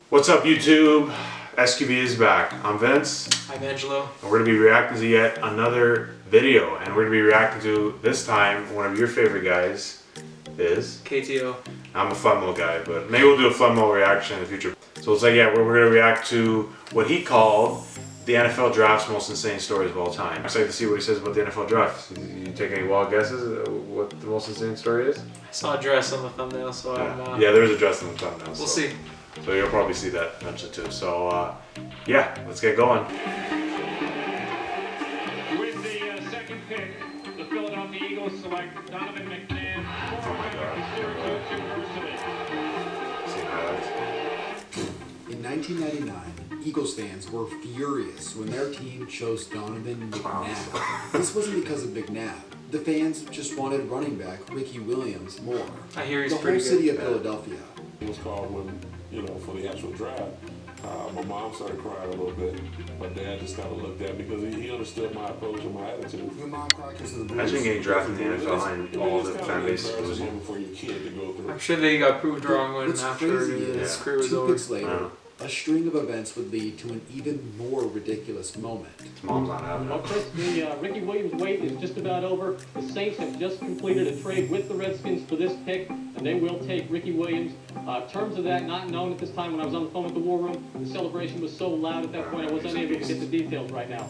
What's up, YouTube? SQB is back. I'm Vince. I'm Angelo. And we're going to be reacting to yet another video. And we're going to be reacting to, this time, one of your favorite guys is... KTO. I'm a Funmo guy, but maybe we'll do a Funmo reaction in the future. So it's like, yeah, we're going to react to what he called the NFL draft's most insane stories of all time. I'm excited to see what he says about the NFL draft. You take any wild guesses what the most insane story is? I saw a dress on the thumbnail, so I'm... Yeah, there's a dress on the thumbnail. We'll see. So you'll probably see that eventually too. So yeah, let's get going. With the second pick, the Philadelphia Eagles select Donovan McNabb, quarterback of Syracuse University. See highlights. In 1999, Eagles fans were furious when their team chose Donovan McNabb. This wasn't because of McNabb. The fans just wanted running back Ricky Williams more. I hear he's the pretty whole city good. of Philadelphia. It was called when, for the actual draft. My mom started crying a little bit. My dad just kind of looked at me because he understood my approach and my attitude. Your mom cried because of the Imagine getting drafted in the NFL and all the It's fan base kinda was embarrassing for your kid to go through. I'm sure they got proved wrong when What's after crazy his is, career was 2 over. picks later, a string of events would lead to an even more ridiculous moment. His mom's not having Well, it. Chris, the Ricky Williams wait is just about over. The Saints have just completed a trade with the Redskins for this pick, and they will take Ricky Williams. Terms of that not known at this time. When I was on the phone with the War Room, the celebration was so loud at that point I was unable to get the details right now.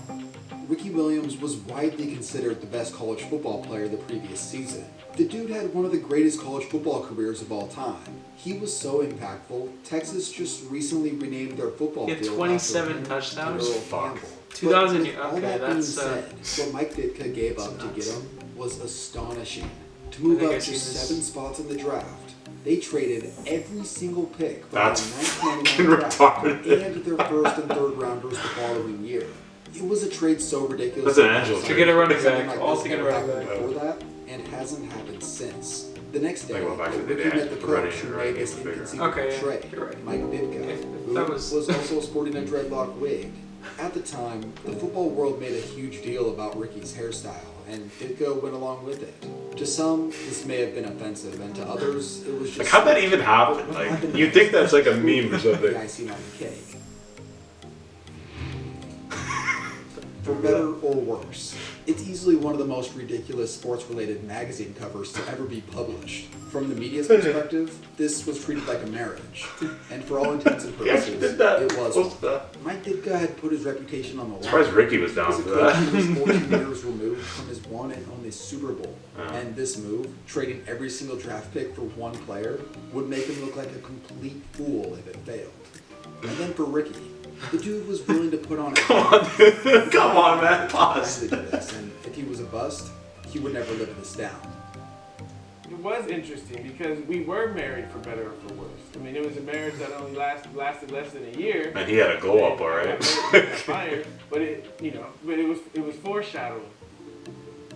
Ricky Williams was widely considered the best college football player the previous season. The dude had one of the greatest college football careers of all time. He was so impactful, Texas just recently renamed their football He had field 27 after him, touchdowns? Earl Fuck. Campbell. 2000 But with all okay, that being that's, said, what Mike Ditka gave up to nuts. get him was astonishing. To move think up I've seen just this. 7 spots in the draft, they traded every single pick from That's the fucking 1999 draft retarded. and their first and third rounders the following year. It was a trade so ridiculous. That's an Angelo To get a running Something back, like all this to get a never running happened back. before that, and hasn't happened since. The next day, Like, well, back to the Ricky day, met the the running coach and who running made this was bigger. inconceivable Okay, trade, you're right. Mike Ditka, If who that was was- also sporting a dreadlock wig. At the time, the football world made a huge deal about Ricky's hairstyle, and Ditka went along with it. To some, this may have been offensive, and to others, it was just... Like, how'd that even happen? What Like, happened you next think that's like a meme or the something. icing on the cake. For better or worse, it's easily one of the most ridiculous sports-related magazine covers to ever be published. From the media's perspective, this was treated like a marriage, and for all intents and He actually purposes, did that. it was. What's that? Mike Ditka had put his reputation on the I'm line. surprised Ricky was down He for was a coach who was that. 14 years removed from his one and only Super Bowl, and this move, trading every single draft pick for one player, would make him look like a complete fool if it failed. And then for Ricky, the dude was willing to put on a Come on, dude. Come on, man. Pause. to do this, and if he was a bust, he would never live this down. It was interesting because we were married for better or for worse. I mean, it was a marriage that only lasted less than a year. Man, he had a glow up, alright. Fired, but it was foreshadowing.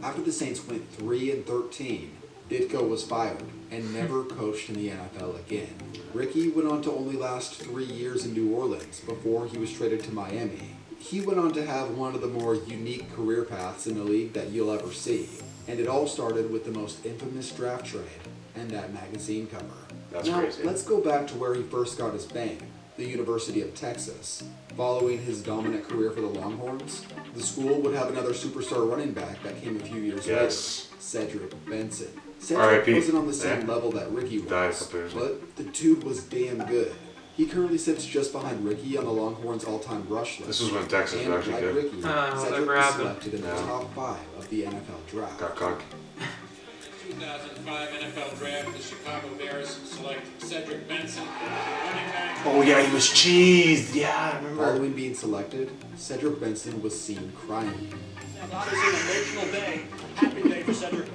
After the Saints went 3-13, Ditka was fired and never coached in the NFL again. Ricky went on to only last 3 years in New Orleans before he was traded to Miami. He went on to have one of the more unique career paths in the league that you'll ever see. And it all started with the most infamous draft trade and that magazine cover. That's now, crazy. let's go back to where he first got his fame, the University of Texas. Following his dominant career for the Longhorns, the school would have another superstar running back that came a few years Yes. later, Cedric Benson. Cedric R.I.P. wasn't on the same Yeah. level that Ricky Died a was, couple years ago. but the dude was damn good. He currently sits just behind Ricky on the Longhorns' all-time rush list. This was when Texas and was actually like good. Ricky, Cedric whatever was happened. selected in the Yeah. top 5 of the NFL draft. Got cocked. 2005 NFL Draft, the Chicago Bears select Cedric Benson, running back. Oh, yeah, he was cheesed. Yeah, I remember. Following being selected, Cedric Benson was seen crying. Obviously an emotional day, happy day for Cedric.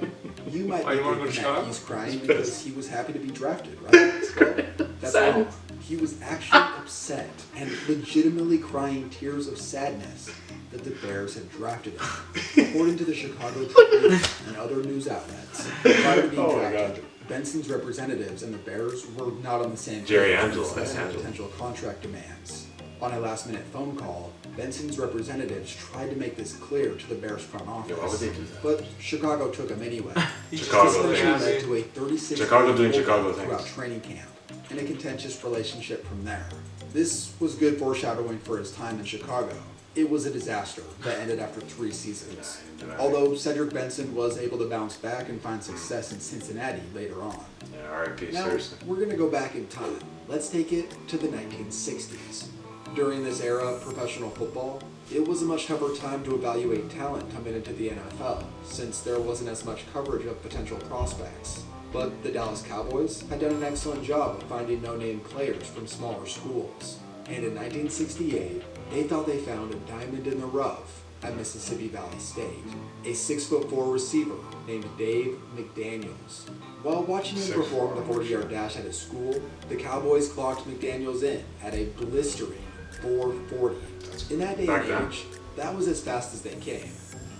You might Why, be you wanna go to thinking Chicago? that he's crying because he was happy to be drafted, right? Well, that's Sad. wrong. He was actually upset and legitimately crying tears of sadness that the Bears had drafted him. According to the Chicago Tribune and other news outlets, prior to being Oh my drafted, God. Benson's representatives and the Bears were not on the same Jerry page Angelo, discussing that's Angelo. potential contract demands. On a last-minute phone call, Benson's representatives tried to make this clear to the Bears front office, Yeah, why would they do that? but Chicago took him anyway. He Chicago This thing. eventually led to a 36 Chicago doing holdout Chicago throughout things. training camp. and a contentious relationship from there. This was good foreshadowing for his time in Chicago. It was a disaster that ended after 3 seasons. Although Cedric Benson was able to bounce back and find success in Cincinnati later on. Yeah, R.I.P. Now, seriously. we're going to go back in time. Let's take it to the 1960s. During this era of professional football, it was a much tougher time to evaluate talent coming into the NFL, since there wasn't as much coverage of potential prospects. But the Dallas Cowboys had done an excellent job of finding no-name players from smaller schools. And in 1968, they thought they found a diamond in the rough at Mississippi Valley State, a 6'4" receiver named Dave McDaniels. While watching him perform the 40-yard dash at his school, the Cowboys clocked McDaniels in at a blistering 4.40. In that day and age, that was as fast as they came.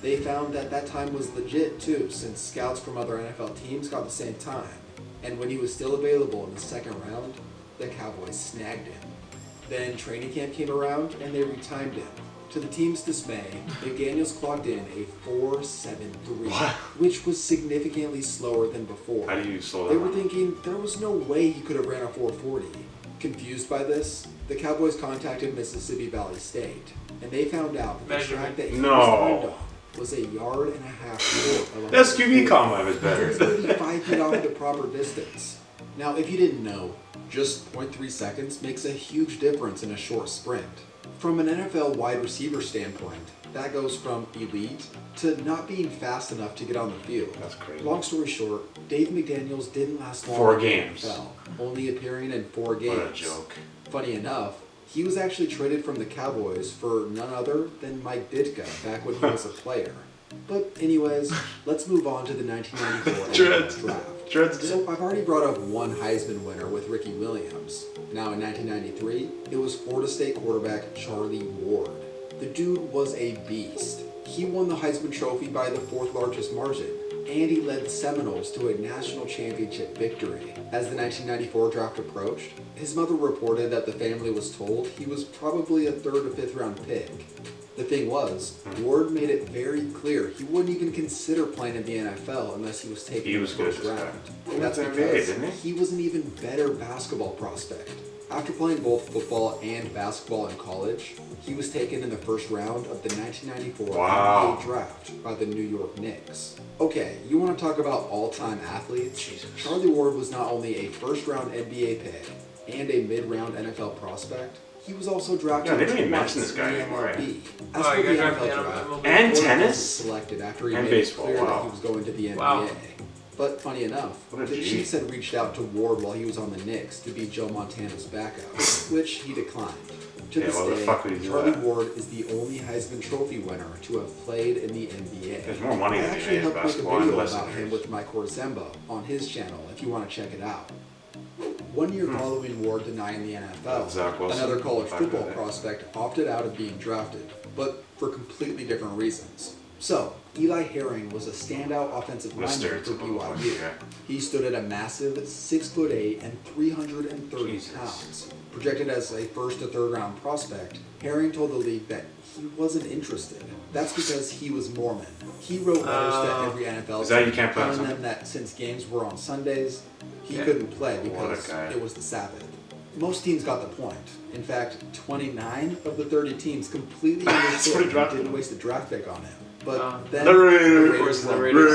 They found that time was legit too, since scouts from other NFL teams got the same time. And when he was still available in the second round, the Cowboys snagged him. Then training camp came around and they retimed him. To the team's dismay, McDaniels clocked in a 4.73, which was significantly slower than before. How do you slow They that were down? thinking there was no way he could have ran a 4.40. Confused by this, the Cowboys contacted Mississippi Valley State, and they found out that the track that he was timed on was 1.5 yards short of That's QB combine was better. 35 feet off the proper distance. Now, if you didn't know, just 0.3 seconds makes a huge difference in a short sprint. From an NFL wide receiver standpoint, that goes from elite to not being fast enough to get on the field. That's crazy. Long story short, Dave McDaniels didn't last long 4 in the games. NFL, only appearing in 4 games. What a joke. Funny enough, he was actually traded from the Cowboys for none other than Mike Ditka back when he was a player. But anyways, let's move on to the 1994 NFL draft. So I've already brought up one Heisman winner with Ricky Williams. Now in 1993, it was Florida State quarterback Charlie Ward. The dude was a beast. He won the Heisman Trophy by the 4th largest margin, and he led the Seminoles to a national championship victory. As the 1994 draft approached, his mother reported that the family was told he was probably a 3rd or 5th round pick. The thing was, Ward made it very clear he wouldn't even consider playing in the NFL unless he was taken in the first round. And that's because he was an even better basketball prospect. After playing both football and basketball in college, he was taken in the first round of the 1994 NBA draft by the New York Knicks. Okay, you want to talk about all-time athletes? Charlie Ward was not only a first-round NBA pick and a mid-round NFL prospect, he was also drafted they didn't even twice mention this guy in the anymore, MLB. Oh, As for you the got NFL drafted draft, MLB. And Ward tennis? was selected after he And made baseball, it clear that wow. he was going to the NBA. Wow. But funny enough, What a the G. Chiefs had reached out to Ward while he was on the Knicks to be Joe Montana's backup, which he declined. To Yeah, this why the day, fuck would he do Charlie that? Ward is the only Heisman Trophy winner to have played in the NBA. There's more money I than actually in helped make a basketball and video less about him injuries. with Mike Orzembo on his channel if you want to check it out. 1 year following Ward denying the NFL, Zach Wilson. another college Back football in the day. prospect opted out of being drafted, but for completely different reasons. So, Eli Herring was a standout offensive lineman for BYU. Yeah. He stood at a massive 6'8" and 330 Jesus. pounds. Projected as a 1st to 3rd round prospect, Herring told the league that he wasn't interested. That's because he was Mormon. He wrote letters to every NFL Is that team you can't play on telling Sunday? them that since games were on Sundays, he Yeah. couldn't play What a because guy. it was the Sabbath. Most teams got the point. In fact, 29 of the 30 teams completely what he understood and drafted didn't him. waste a draft pick on him. But then The Raiders. Of course, the won. Raiders.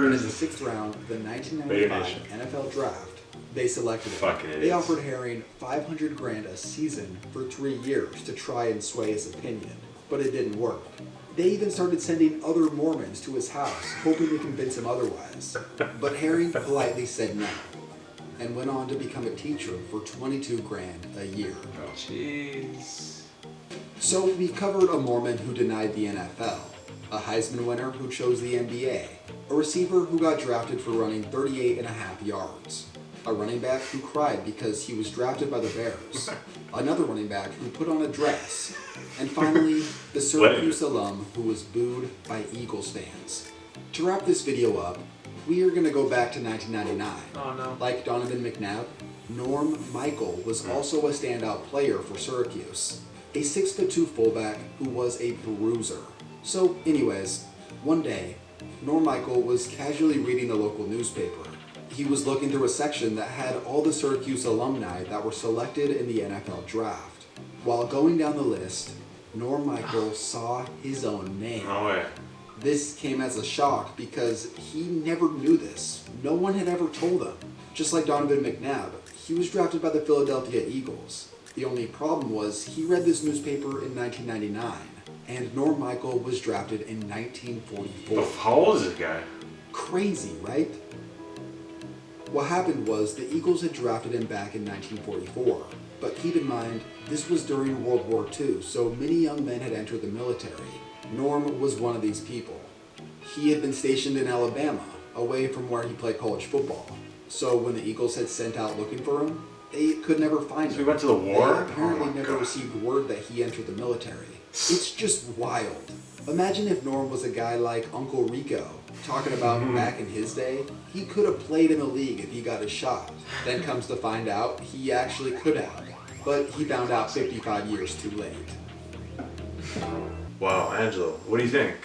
And in the 6th round of the Raider 1995 Nation. NFL Draft, they selected him. Fucking They idiots. offered Herring $500,000 a season for 3 years to try and sway his opinion, but it didn't work. They even started sending other Mormons to his house, hoping to convince him otherwise. But Herring politely said no, and went on to become a teacher for $22,000 a year. Jeez. So we covered a Mormon who denied the NFL, a Heisman winner who chose the NBA, a receiver who got drafted for running 38.5 yards, a running back who cried because he was drafted by the Bears, another running back who put on a dress, and finally, the Syracuse alum who was booed by Eagles fans. To wrap this video up, we are going to go back to 1999. Oh no. Like Donovan McNabb, Norm Michael was also a standout player for Syracuse, a 6'2" fullback who was a bruiser. So anyways, one day, Norm Michael was casually reading the local newspaper. He was looking through a section that had all the Syracuse alumni that were selected in the NFL draft. While going down the list, Norm Michael saw his own name. No way. This came as a shock because he never knew this. No one had ever told him. Just like Donovan McNabb, he was drafted by the Philadelphia Eagles. The only problem was he read this newspaper in 1999, and Norm Michael was drafted in 1944. How old is this guy? Crazy, right? What happened was the Eagles had drafted him back in 1944, but keep in mind, this was during World War II, so many young men had entered the military. Norm was one of these people. He had been stationed in Alabama, away from where he played college football. So when the Eagles had sent out looking for him, they could never find him. So he went to the war? They apparently Oh my never God. received word that he entered the military. It's just wild. Imagine if Norm was a guy like Uncle Rico, talking about back in his day. He could have played in the league if he got his shot. Then comes to find out, he actually could have. But he found out 55 years too late. Wow, Angelo, what do you think?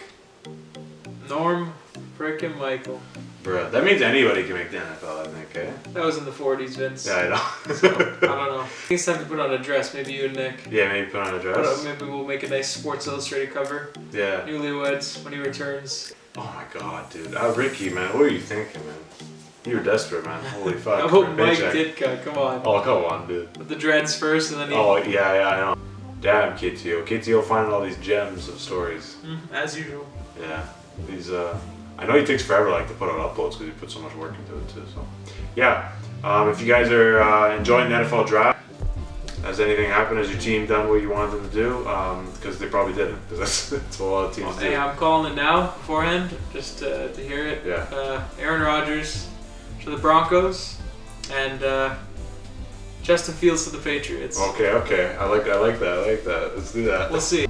Norm frickin' Michael. Bruh, that means anybody can make the NFL, I think, eh? That was in the 40s, Vince. Yeah, I know. So, I don't know. I think it's time to put on a dress. Maybe you and Nick. Yeah, maybe put on a dress. Maybe we'll make a nice Sports Illustrated cover. Yeah. Newlyweds when he returns. Oh my god, dude. Ricky, man, what were you thinking, man? You were desperate, man. Holy fuck. How for a about Mike paycheck. Ditka? Come on. Oh, come on, dude. With the dreads first, and then he. Oh, yeah, I know. Damn, KTO. KTO finding all these gems of stories. As usual. Yeah. These, I know he takes forever, like, to put out uploads because he puts so much work into it, too, so. Yeah. If you guys are enjoying the NFL draft, has anything happened? Has your team done what you wanted them to do? Because they probably didn't, because that's what a lot of teams do. Hey, I'm calling it now, beforehand, just to hear it. Yeah. Aaron Rodgers to the Broncos, and Justin Fields to the Patriots. Okay. I like that. Let's do that. We'll see.